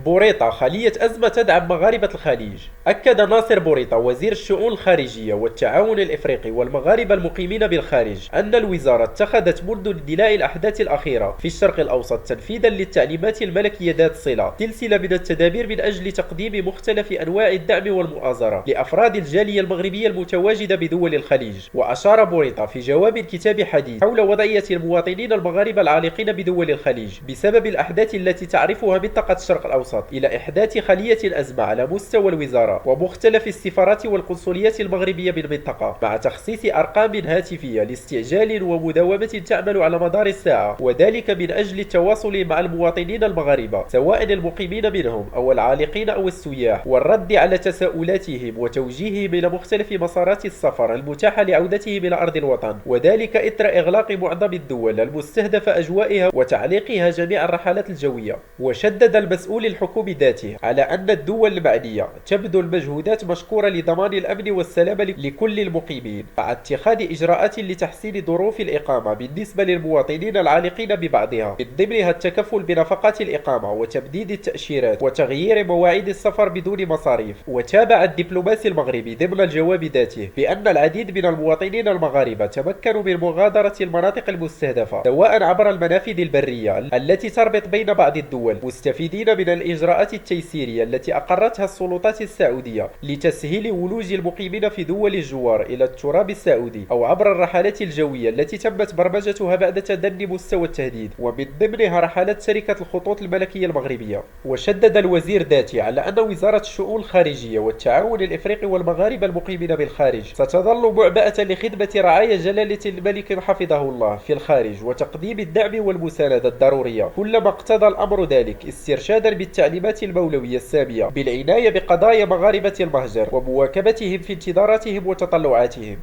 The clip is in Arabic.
بوريطة خلية أزمة تدعم مغاربة الخليج. أكد ناصر بوريطة وزير الشؤون الخارجية والتعاون الإفريقي والمغاربة المقيمين بالخارج أن الوزارة اتخذت منذ اندلاع الأحداث الأخيرة في الشرق الأوسط تنفيذا للتعليمات الملكية ذات صلة سلسلة من التدابير من أجل تقديم مختلف أنواع الدعم والمؤازرة لأفراد الجالية المغربية المتواجدة بدول الخليج. وأشار بوريطة في جواب كتاب حديث حول وضعية المواطنين المغاربة العالقين بدول الخليج بسبب الأحداث التي تعرفها منطقة الشرق الأوسط إلى إحداث خلية أزمة على مستوى الوزارة ومختلف السفارات والقنصليات المغربية بالمنطقة، مع تخصيص أرقام هاتفية لاستعجال ومداومة تعمل على مدار الساعة، وذلك من أجل التواصل مع المواطنين المغاربة سواء المقيمين منهم أو العالقين أو السياح، والرد على تساؤلاتهم وتوجيههم إلى مختلف مسارات السفر المتاحة لعودتهم إلى أرض الوطن، وذلك إثر إغلاق معظم الدول المستهدفة أجوائها وتعليقها جميع الرحلات الجوية. وشدد المسؤول الحكومي ذاته على أن الدول المعنية تبذل مجهودات مشكورة لضمان الأمن والسلامة لكل المقيمين، مع اتخاذ إجراءات لتحسين ظروف الإقامة بالنسبة للمواطنين العالقين ببعضها، من ضمنها التكفل بنفقات الإقامة وتبديد التأشيرات وتغيير مواعيد السفر بدون مصاريف. وتابع الدبلوماسي المغربي ضمن الجواب ذاته بأن العديد من المواطنين المغاربة تمكنوا من مغادرة المناطق المستهدفة سواء عبر المنافذ البرية التي تربط بين بعض الدول، مستفيدين من الإجراءات التيسيرية التي أقرتها السلطات السعودية لتسهيل ولوج المقيمين في دول الجوار إلى التراب السعودي، أو عبر الرحلات الجوية التي تمت برمجتها بعد تدني مستوى التهديد، ومن ضمنها رحلات شركة الخطوط الملكية المغربية. وشدد الوزير ذاته على أن وزارة الشؤون الخارجية والتعاون الإفريقي والمغاربة المقيمين بالخارج ستظل معبأة لخدمة رعايا جلالة الملك حفظه الله في الخارج وتقديم الدعم والمساندة الضرورية كلما اقتضى الأمر ذلك، استرشادا بالتعليمات المولوية السامية بالعناية بقضايا مغاربة المهجر ومواكبتهم في انتظاراتهم وتطلعاتهم.